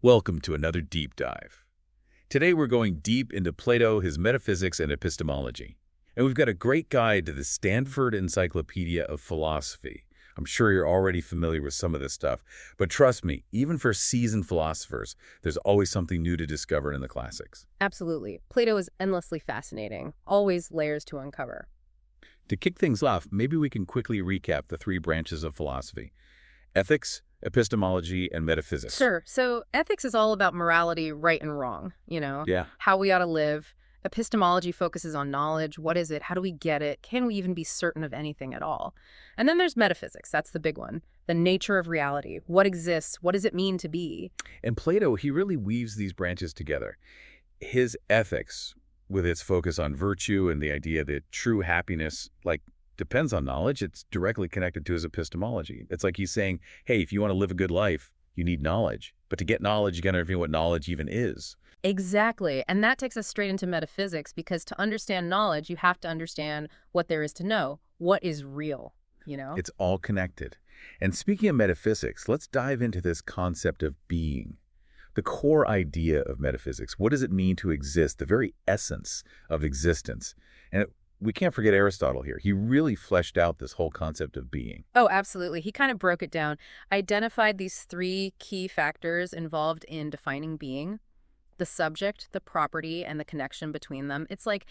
Welcome to another deep dive. Today we're going deep into Plato, his metaphysics, and epistemology. And we've got a great guide to the Stanford Encyclopedia of Philosophy. I'm sure you're already familiar with some of this stuff, but trust me, even for seasoned philosophers, there's always something new to discover in the classics. Absolutely. Plato is endlessly fascinating, always layers to uncover. To kick things off, maybe we can quickly recap the three branches of philosophy: ethics, epistemology, and metaphysics. Sure. So ethics is all about morality, right and wrong, Yeah. how we ought to live. Epistemology focuses on knowledge. What is it? How do we get it? Can we even be certain of anything at all? And then there's metaphysics. That's the big one. The nature of reality. What exists? What does it mean to be? And Plato, he really weaves these branches together. His ethics, with its focus on virtue and the idea that true happiness, depends on knowledge, it's directly connected to his epistemology. It's like he's saying, hey, if you want to live a good life, you need knowledge. But to get knowledge, you got to understand what knowledge even is. Exactly. And that takes us straight into metaphysics, because to understand knowledge, you have to understand what there is to know. What is real? It's all connected. And speaking of metaphysics, let's dive into this concept of being. The core idea of metaphysics. What does it mean to exist? The very essence of existence. And we can't forget Aristotle here. He really fleshed out this whole concept of being. Oh, absolutely. He kind of broke it down, identified these three key factors involved in defining being: the subject, the property, and the connection between them. It's like,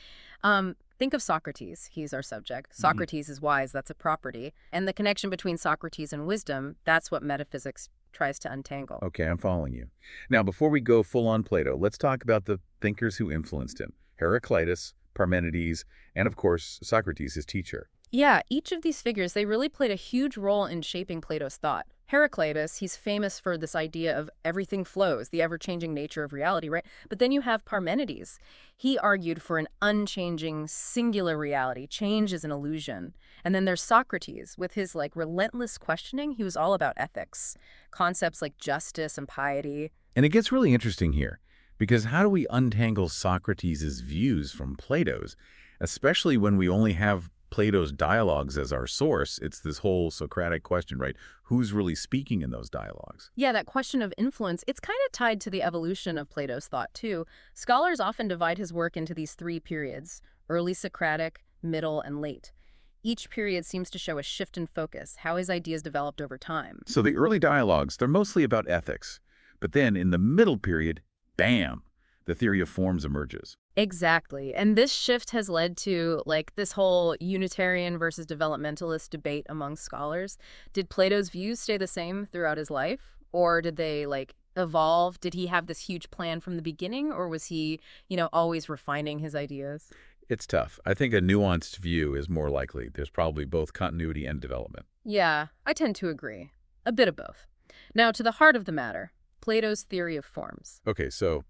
think of Socrates. He's our subject. Socrates is wise. That's a property. And the connection between Socrates and wisdom, that's what metaphysics tries to untangle. Okay, I'm following you. Now, before we go full on Plato, let's talk about the thinkers who influenced him: Heraclitus, Parmenides, and of course, Socrates, his teacher. Yeah, each of these figures, they really played a huge role in shaping Plato's thought. Heraclitus, he's famous for this idea of everything flows, the ever-changing nature of reality, right? But then you have Parmenides. He argued for an unchanging, singular reality. Change is an illusion. And then there's Socrates. With his relentless questioning, he was all about ethics, concepts like justice and piety. And it gets really interesting here, because how do we untangle Socrates' views from Plato's, especially when we only have Plato's dialogues as our source? It's this whole Socratic question, right? Who's really speaking in those dialogues? Yeah, that question of influence, it's kind of tied to the evolution of Plato's thought, too. Scholars often divide his work into these three periods: early Socratic, middle, and late. Each period seems to show a shift in focus, how his ideas developed over time. So the early dialogues, they're mostly about ethics. But then in the middle period, bam, the theory of forms emerges. Exactly. And this shift has led to this whole Unitarian versus developmentalist debate among scholars. Did Plato's views stay the same throughout his life? Or did they evolve? Did he have this huge plan from the beginning? Or was he, always refining his ideas? It's tough. I think a nuanced view is more likely. There's probably both continuity and development. Yeah, I tend to agree. A bit of both. Now, to the heart of the matter, Plato's theory of forms. Okay, so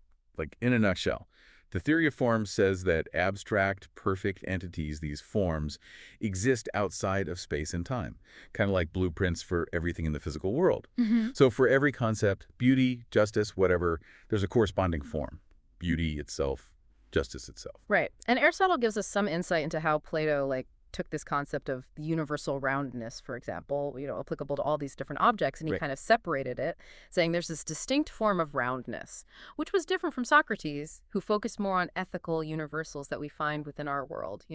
in a nutshell, the theory of forms says that abstract, perfect entities, these forms, exist outside of space and time, kind of like blueprints for everything in the physical world. So for every concept, beauty, justice, whatever, there's a corresponding form: beauty itself, justice itself. Right. And Aristotle gives us some insight into how Plato took this concept of universal roundness, for example, applicable to all these different objects, and he kind of separated it, saying there's this distinct form of roundness, which was different from Socrates, who focused more on ethical universals that we find within our world.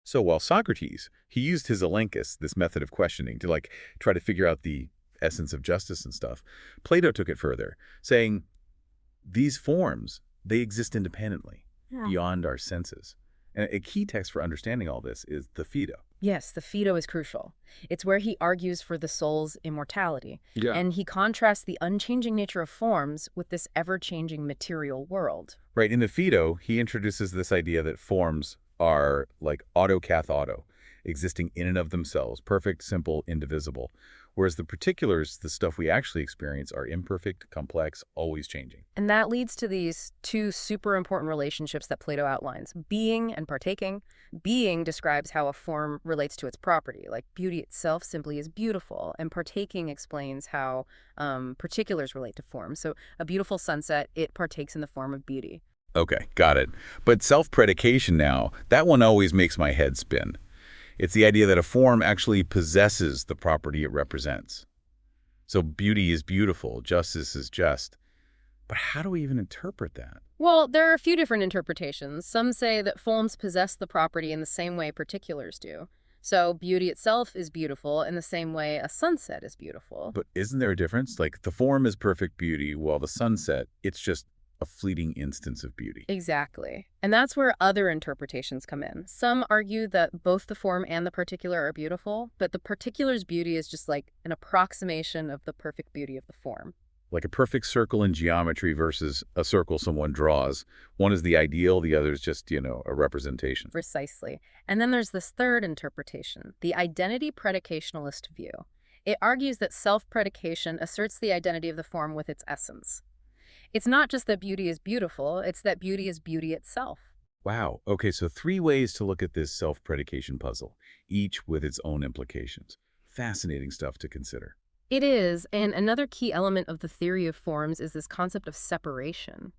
So while Socrates, he used his elenchus, this method of questioning, to try to figure out the essence of justice and stuff, Plato took it further, saying these forms, they exist independently, beyond our senses. And a key text for understanding all this is the Phaedo. Yes, the Phaedo is crucial. It's where he argues for the soul's immortality. Yeah. And he contrasts the unchanging nature of forms with this ever-changing material world. Right. In the Phaedo, he introduces this idea that forms are like auto kath auto, existing in and of themselves, perfect, simple, indivisible. Whereas the particulars, the stuff we actually experience, are imperfect, complex, always changing. And that leads to these two super important relationships that Plato outlines: being and partaking. Being describes how a form relates to its property, like beauty itself simply is beautiful. And partaking explains how particulars relate to form. So a beautiful sunset, it partakes in the form of beauty. Okay, got it. But self-predication now, that one always makes my head spin. It's the idea that a form actually possesses the property it represents. So beauty is beautiful, justice is just. But how do we even interpret that? Well, there are a few different interpretations. Some say that forms possess the property in the same way particulars do. So beauty itself is beautiful in the same way a sunset is beautiful. But isn't there a difference? Like, the form is perfect beauty, while the sunset, it's just a fleeting instance of beauty. Exactly. And that's where other interpretations come in. Some argue that both the form and the particular are beautiful, but the particular's beauty is just like an approximation of the perfect beauty of the form. Like a perfect circle in geometry versus a circle someone draws. One is the ideal, the other is just, a representation. Precisely. And then there's this third interpretation, the identity predicationalist view. It argues that self-predication asserts the identity of the form with its essence. It's not just that beauty is beautiful, it's that beauty is beauty itself. Wow. Okay, so 3 ways to look at this self-predication puzzle, each with its own implications. Fascinating stuff to consider. It is, and another key element of the theory of forms is this concept of separation.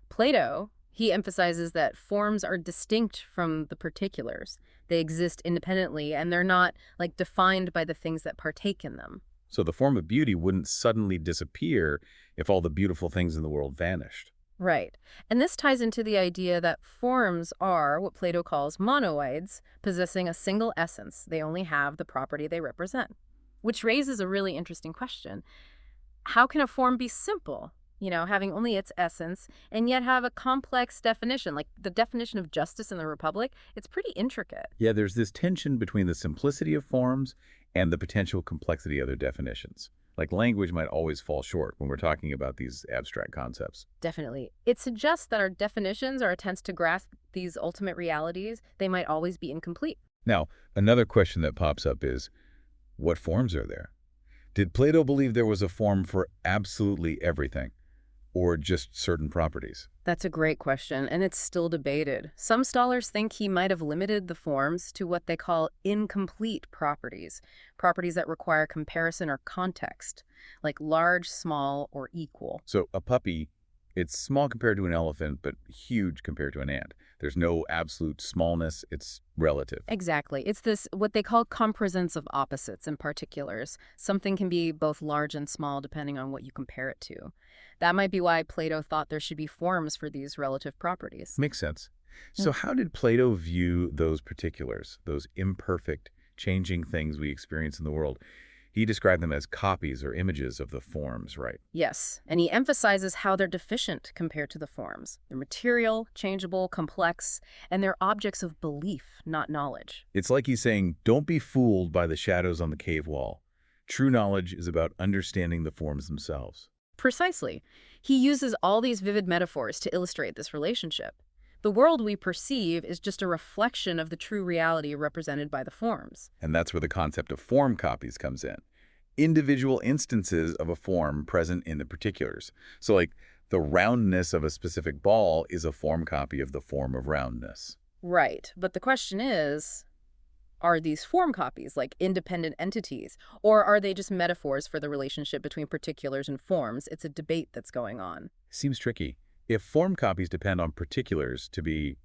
Plato, he emphasizes that forms are distinct from the particulars. They exist independently, and they're not, defined by the things that partake in them. So the form of beauty wouldn't suddenly disappear if all the beautiful things in the world vanished. Right. And this ties into the idea that forms are what Plato calls monoids, possessing a single essence. They only have the property they represent. Which raises a really interesting question. How can a form be simple, having only its essence, and yet have a complex definition? Like the definition of justice in the Republic, it's pretty intricate. Yeah, there's this tension between the simplicity of forms and the potential complexity of their definitions. Like language might always fall short when we're talking about these abstract concepts. Definitely. It suggests that our definitions, our attempts to grasp these ultimate realities, they might always be incomplete. Now, another question that pops up is, what forms are there? Did Plato believe there was a form for absolutely everything, or just certain properties? That's a great question, and it's still debated. Some scholars think he might have limited the forms to what they call incomplete properties, properties that require comparison or context, like large, small, or equal. So a puppy, it's small compared to an elephant, but huge compared to an ant. There's no absolute smallness, it's relative. Exactly. It's this, what they call compresence of opposites and particulars. Something can be both large and small depending on what you compare it to. That might be why Plato thought there should be forms for these relative properties. Makes sense. So how did Plato view those particulars, those imperfect, changing things we experience in the world? He described them as copies or images of the forms, right? Yes, and he emphasizes how they're deficient compared to the forms. They're material, changeable, complex, and they're objects of belief, not knowledge. It's like he's saying, don't be fooled by the shadows on the cave wall. True knowledge is about understanding the forms themselves. Precisely. He uses all these vivid metaphors to illustrate this relationship. The world we perceive is just a reflection of the true reality represented by the forms. And that's where the concept of form copies comes in. Individual instances of a form present in the particulars. So like the roundness of a specific ball is a form copy of the form of roundness. Right, but the question is, are these form copies like independent entities, or are they just metaphors for the relationship between particulars and forms? It's a debate that's going on. Seems tricky. If form copies depend on particulars to be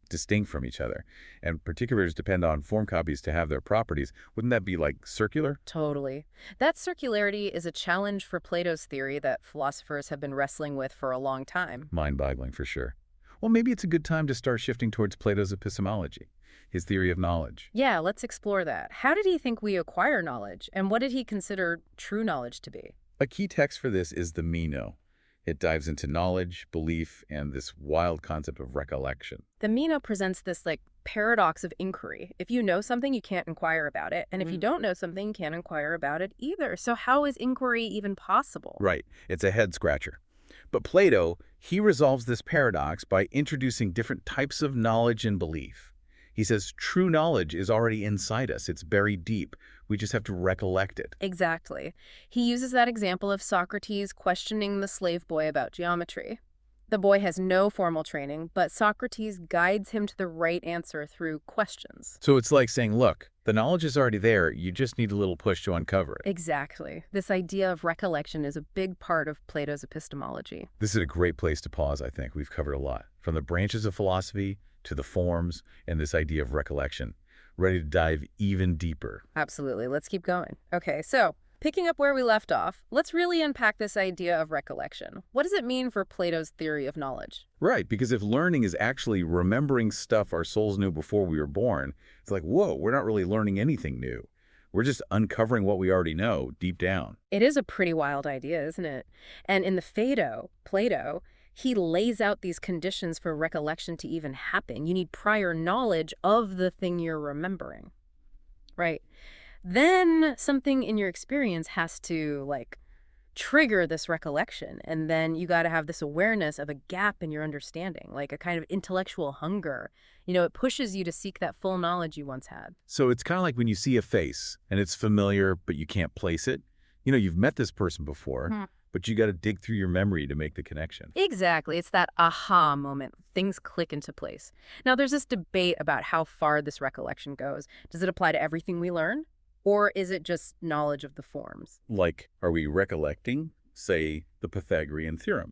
distinct from each other, and particulars depend on form copies to have their properties, wouldn't that be circular? Totally. That circularity is a challenge for Plato's theory that philosophers have been wrestling with for a long time. Mind-boggling for sure. Well, maybe it's a good time to start shifting towards Plato's epistemology, his theory of knowledge. Yeah, let's explore that. How did he think we acquire knowledge, and what did he consider true knowledge to be? A key text for this is the Meno. It dives into knowledge, belief, and this wild concept of recollection. The Meno presents this paradox of inquiry. If you know something, you can't inquire about it. And if you don't know something, you can't inquire about it either. So how is inquiry even possible? Right. It's a head scratcher. But Plato, he resolves this paradox by introducing different types of knowledge and belief. He says true knowledge is already inside us. It's buried deep. We just have to recollect it. Exactly. He uses that example of Socrates questioning the slave boy about geometry. The boy has no formal training, but Socrates guides him to the right answer through questions. So it's like saying, look, the knowledge is already there. You just need a little push to uncover it. Exactly. This idea of recollection is a big part of Plato's epistemology. This is a great place to pause, I think. We've covered a lot, from the branches of philosophy to the forms and this idea of recollection. Ready to dive even deeper. Absolutely. Let's keep going. Okay, so Picking up where we left off, let's really unpack this idea of recollection. What does it mean for Plato's theory of knowledge? Right, because if learning is actually remembering stuff our souls knew before we were born, it's like, whoa, we're not really learning anything new. We're just uncovering what we already know deep down. It is a pretty wild idea, isn't it? And in the Phaedo, Plato, he lays out these conditions for recollection to even happen. You need prior knowledge of the thing you're remembering, right? Then something in your experience has to, like, trigger this recollection. And then you got to have this awareness of a gap in your understanding, like a kind of intellectual hunger. It pushes you to seek that full knowledge you once had. So it's kind of like when you see a face and it's familiar, but you can't place it. You've met this person before, but you got to dig through your memory to make the connection. Exactly. It's that aha moment. Things click into place. Now, there's this debate about how far this recollection goes. Does it apply to everything we learn? Or is it just knowledge of the forms? Like, are we recollecting, say, the Pythagorean theorem?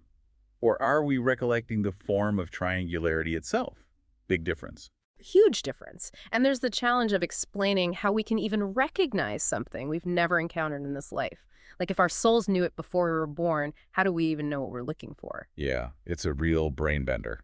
Or are we recollecting the form of triangularity itself? Big difference. Huge difference. And there's the challenge of explaining how we can even recognize something we've never encountered in this life. Like if our souls knew it before we were born, how do we even know what we're looking for? Yeah, it's a real brain bender.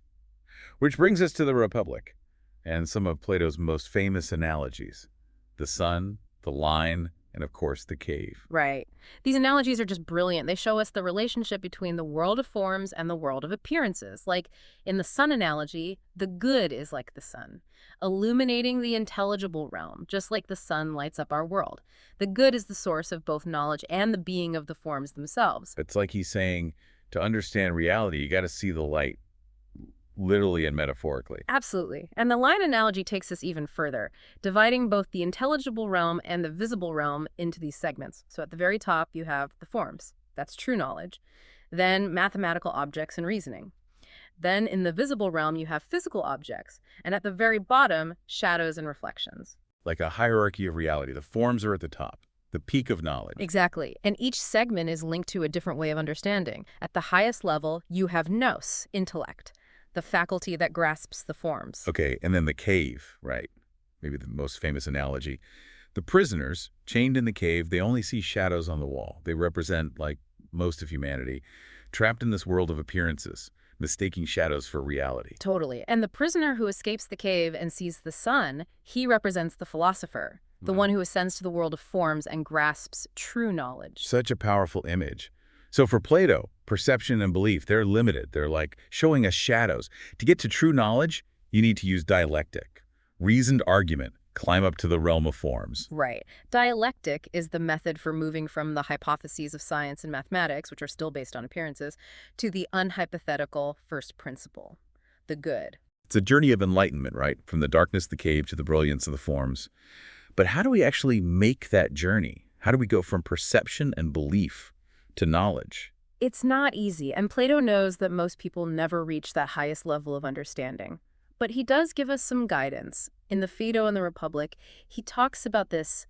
Which brings us to the Republic and some of Plato's most famous analogies. The sun, the line, and of course the cave. Right. These analogies are just brilliant. They show us the relationship between the world of forms and the world of appearances. Like in the sun analogy, the good is like the sun, illuminating the intelligible realm, just like the sun lights up our world. The good is the source of both knowledge and the being of the forms themselves. It's like he's saying, to understand reality, you got to see the light, literally and metaphorically. Absolutely. And the line analogy takes us even further, dividing both the intelligible realm and the visible realm into these segments. So at the very top, you have the forms. That's true knowledge. Then mathematical objects and reasoning. Then in the visible realm, you have physical objects. And at the very bottom, shadows and reflections. Like a hierarchy of reality. The forms are at the top, the peak of knowledge. Exactly. And each segment is linked to a different way of understanding. At the highest level, you have nous, intellect, the faculty that grasps the forms. Okay, and then the cave, right? Maybe the most famous analogy. The prisoners, chained in the cave, they only see shadows on the wall. They represent, like most of humanity, trapped in this world of appearances, mistaking shadows for reality. Totally. And the prisoner who escapes the cave and sees the sun, he represents the philosopher, the one who ascends to the world of forms and grasps true knowledge. Such a powerful image. So for Plato, perception and belief, they're limited. They're like showing us shadows. To get to true knowledge, you need to use dialectic, reasoned argument, climb up to the realm of forms. Right. Dialectic is the method for moving from the hypotheses of science and mathematics, which are still based on appearances, to the unhypothetical first principle, the good. It's a journey of enlightenment, right? From the darkness of the cave to the brilliance of the forms. But how do we actually make that journey? How do we go from perception and belief to knowledge? It's not easy, and Plato knows that most people never reach that highest level of understanding. But he does give us some guidance. In the Phaedo and the Republic, he talks about this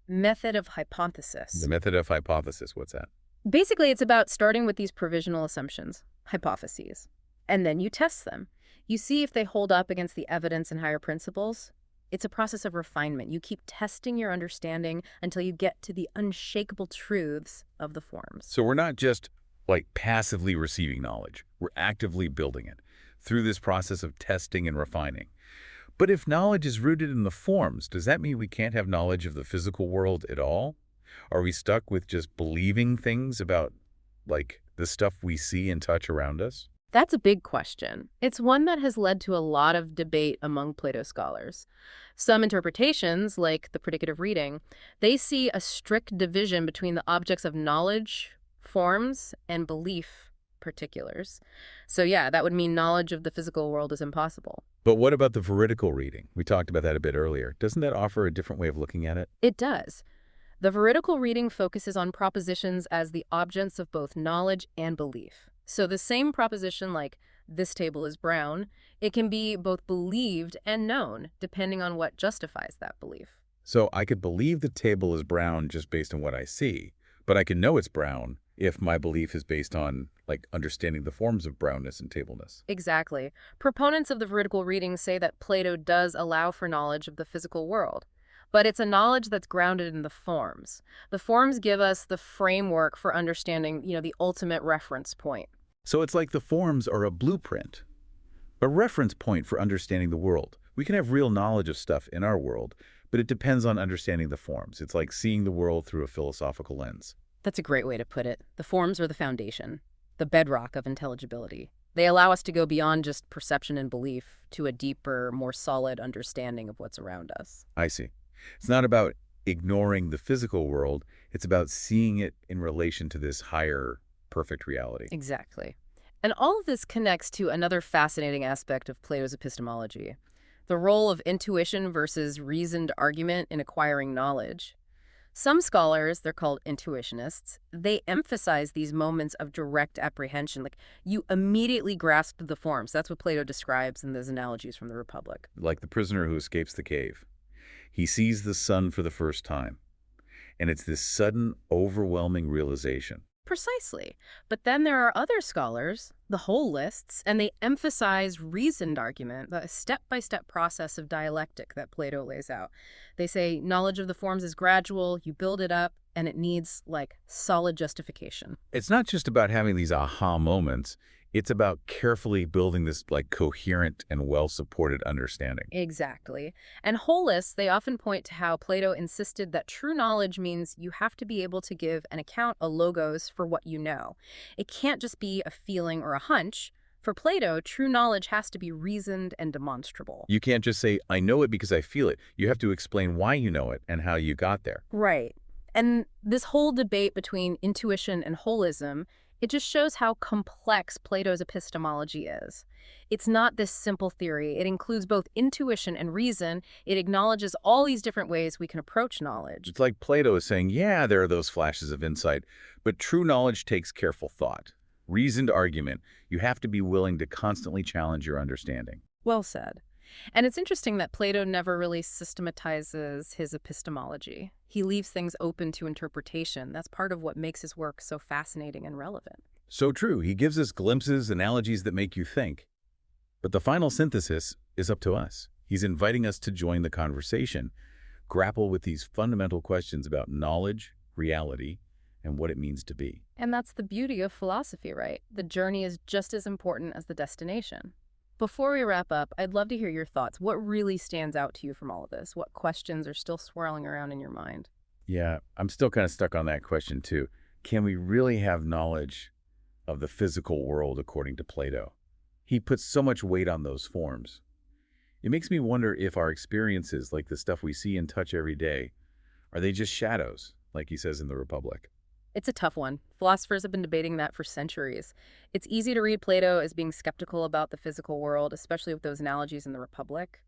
method of hypothesis. The method of hypothesis, what's that? Basically, it's about starting with these provisional assumptions, hypotheses, and then you test them. You see if they hold up against the evidence and higher principles. It's a process of refinement. You keep testing your understanding until you get to the unshakable truths of the forms. So we're not just like passively receiving knowledge. We're actively building it through this process of testing and refining. But if knowledge is rooted in the forms, does that mean we can't have knowledge of the physical world at all? Are we stuck with just believing things about, like, the stuff we see and touch around us? That's a big question. It's one that has led to a lot of debate among Plato scholars. Some interpretations, like the predicative reading, they see a strict division between the objects of knowledge, forms, and belief, particulars. So yeah, that would mean knowledge of the physical world is impossible. But what about the veridical reading? We talked about that a bit earlier. Doesn't that offer a different way of looking at it? It does. The veridical reading focuses on propositions as the objects of both knowledge and belief. So the same proposition, like this table is brown, it can be both believed and known, depending on what justifies that belief. So I could believe the table is brown just based on what I see, but I can know it's brown if my belief is based on, like, understanding the forms of brownness and tableness. Exactly. Proponents of the veridical reading say that Plato does allow for knowledge of the physical world, but it's a knowledge that's grounded in the forms. The forms give us the framework for understanding, the ultimate reference point. So it's like the forms are a blueprint, a reference point for understanding the world. We can have real knowledge of stuff in our world, but it depends on understanding the forms. It's like seeing the world through a philosophical lens. That's a great way to put it. The forms are the foundation, the bedrock of intelligibility. They allow us to go beyond just perception and belief to a deeper, more solid understanding of what's around us. I see. It's not about ignoring the physical world. It's about seeing it in relation to this higher, perfect reality. Exactly. And all of this connects to another fascinating aspect of Plato's epistemology, the role of intuition versus reasoned argument in acquiring knowledge. Some scholars, they're called intuitionists, they emphasize these moments of direct apprehension, like you immediately grasp the forms. That's what Plato describes in those analogies from the Republic. Like the prisoner who escapes the cave. He sees the sun for the first time, and it's this sudden, overwhelming realization. Precisely. But then there are other scholars, the holists, and they emphasize reasoned argument, the step-by-step process of dialectic that Plato lays out. They say knowledge of the forms is gradual, you build it up, and it needs, solid justification. It's not just about having these aha moments. It's about carefully building this, coherent and well-supported understanding. Exactly. And holists, they often point to how Plato insisted that true knowledge means you have to be able to give an account, a logos, for what you know. It can't just be a feeling or a hunch. For Plato, true knowledge has to be reasoned and demonstrable. You can't just say, I know it because I feel it. You have to explain why you know it and how you got there. Right. And this whole debate between intuition and holism, it just shows how complex Plato's epistemology is. It's not this simple theory. It includes both intuition and reason. It acknowledges all these different ways we can approach knowledge. It's like Plato is saying, yeah, there are those flashes of insight, but true knowledge takes careful thought. Reasoned argument. You have to be willing to constantly challenge your understanding. Well said. And it's interesting that Plato never really systematizes his epistemology. He leaves things open to interpretation. That's part of what makes his work so fascinating and relevant. So true. He gives us glimpses, analogies that make you think. But the final synthesis is up to us. He's inviting us to join the conversation, grapple with these fundamental questions about knowledge, reality, and what it means to be. And that's the beauty of philosophy, right? The journey is just as important as the destination. Before we wrap up, I'd love to hear your thoughts. What really stands out to you from all of this? What questions are still swirling around in your mind? Yeah, I'm still kind of stuck on that question too. Can we really have knowledge of the physical world according to Plato? He puts so much weight on those forms. It makes me wonder if our experiences, like the stuff we see and touch every day, are they just shadows, like he says in the Republic? It's a tough one. Philosophers have been debating that for centuries. It's easy to read Plato as being skeptical about the physical world, especially with those analogies in the Republic.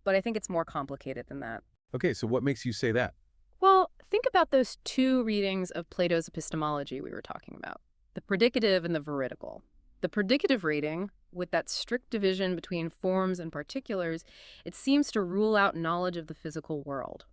But I think it's more complicated than that. Okay, so what makes you say that? Well, think about those two readings of Plato's epistemology we were talking about, the predicative and the veridical. The predicative reading, with that strict division between forms and particulars, it seems to rule out knowledge of the physical world.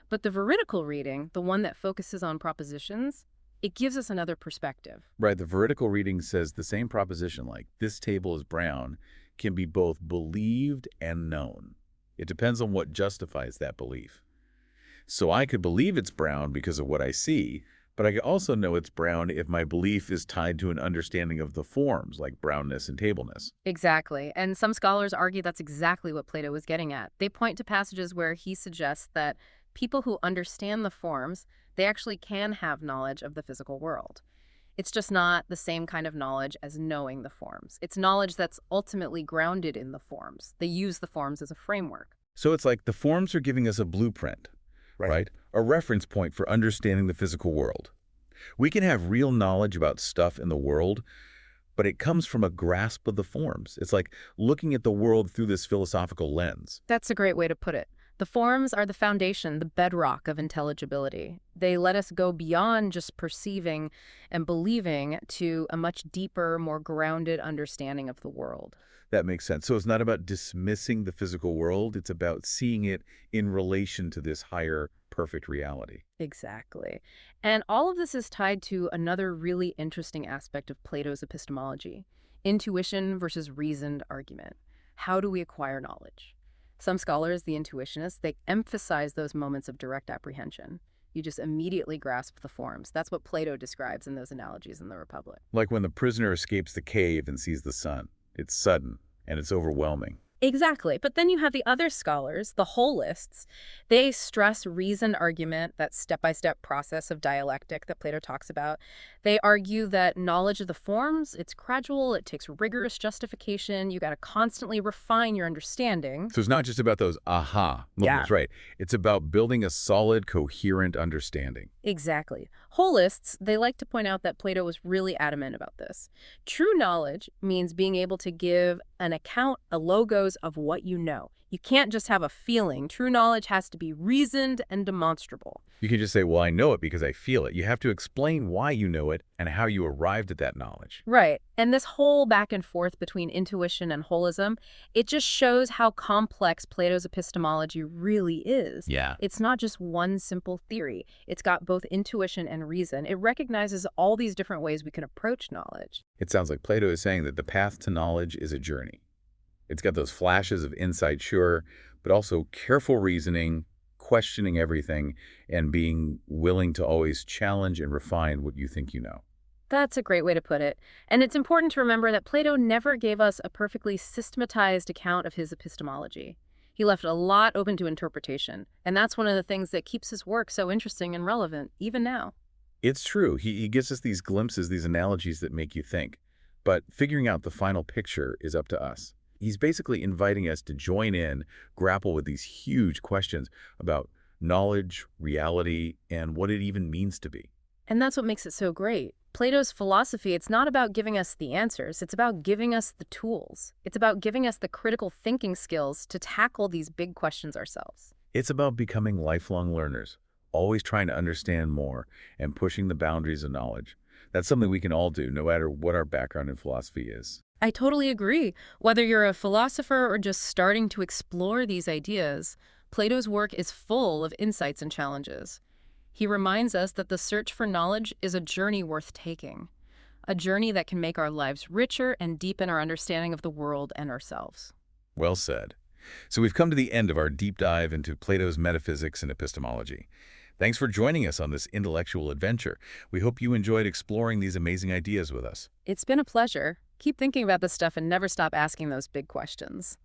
But the veridical reading, the one that focuses on propositions, it gives us another perspective. Right, the veridical reading says the same proposition, like this table is brown, can be both believed and known. It depends on what justifies that belief. So I could believe it's brown because of what I see, but I could also know it's brown if my belief is tied to an understanding of the forms, like brownness and tableness. Exactly. And some scholars argue that's exactly what Plato was getting at. They point to passages where he suggests that people who understand the forms, they actually can have knowledge of the physical world. It's just not the same kind of knowledge as knowing the forms. It's knowledge that's ultimately grounded in the forms. They use the forms as a framework. So it's like the forms are giving us a blueprint, right? A reference point for understanding the physical world. We can have real knowledge about stuff in the world, but it comes from a grasp of the forms. It's like looking at the world through this philosophical lens. That's a great way to put it. The forms are the foundation, the bedrock of intelligibility. They let us go beyond just perceiving and believing to a much deeper, more grounded understanding of the world. That makes sense. So it's not about dismissing the physical world. It's about seeing it in relation to this higher, perfect reality. Exactly. And all of this is tied to another really interesting aspect of Plato's epistemology, intuition versus reasoned argument. How do we acquire knowledge? Some scholars, the intuitionists, they emphasize those moments of direct apprehension. You just immediately grasp the forms. That's what Plato describes in those analogies in the Republic. Like when the prisoner escapes the cave and sees the sun. It's sudden, and it's overwhelming. Exactly. But then you have the other scholars, the holists. They stress reason argument, that step-by-step process of dialectic that Plato talks about. They argue that knowledge of the forms, it's gradual, it takes rigorous justification. You got to constantly refine your understanding. So it's not just about those aha moments, right? It's about building a solid, coherent understanding. Exactly. Holists, they like to point out that Plato was really adamant about this. True knowledge means being able to give an account, a logos of what you know. You can't just have a feeling. True knowledge has to be reasoned and demonstrable. You can just say, well, I know it because I feel it. You have to explain why you know it and how you arrived at that knowledge. Right. And this whole back and forth between intuition and holism, it just shows how complex Plato's epistemology really is. Yeah. It's not just one simple theory. It's got both intuition and reason. It recognizes all these different ways we can approach knowledge. It sounds like Plato is saying that the path to knowledge is a journey. It's got those flashes of insight, sure, but also careful reasoning, questioning everything, and being willing to always challenge and refine what you think you know. That's a great way to put it. And it's important to remember that Plato never gave us a perfectly systematized account of his epistemology. He left a lot open to interpretation, and that's one of the things that keeps his work so interesting and relevant, even now. It's true. He gives us these glimpses, these analogies that make you think. But figuring out the final picture is up to us. He's basically inviting us to join in, grapple with these huge questions about knowledge, reality, and what it even means to be. And that's what makes it so great. Plato's philosophy, it's not about giving us the answers. It's about giving us the tools. It's about giving us the critical thinking skills to tackle these big questions ourselves. It's about becoming lifelong learners, always trying to understand more and pushing the boundaries of knowledge. That's something we can all do, no matter what our background in philosophy is. I totally agree. Whether you're a philosopher or just starting to explore these ideas, Plato's work is full of insights and challenges. He reminds us that the search for knowledge is a journey worth taking, a journey that can make our lives richer and deepen our understanding of the world and ourselves. Well said. So we've come to the end of our deep dive into Plato's metaphysics and epistemology. Thanks for joining us on this intellectual adventure. We hope you enjoyed exploring these amazing ideas with us. It's been a pleasure. Keep thinking about this stuff and never stop asking those big questions.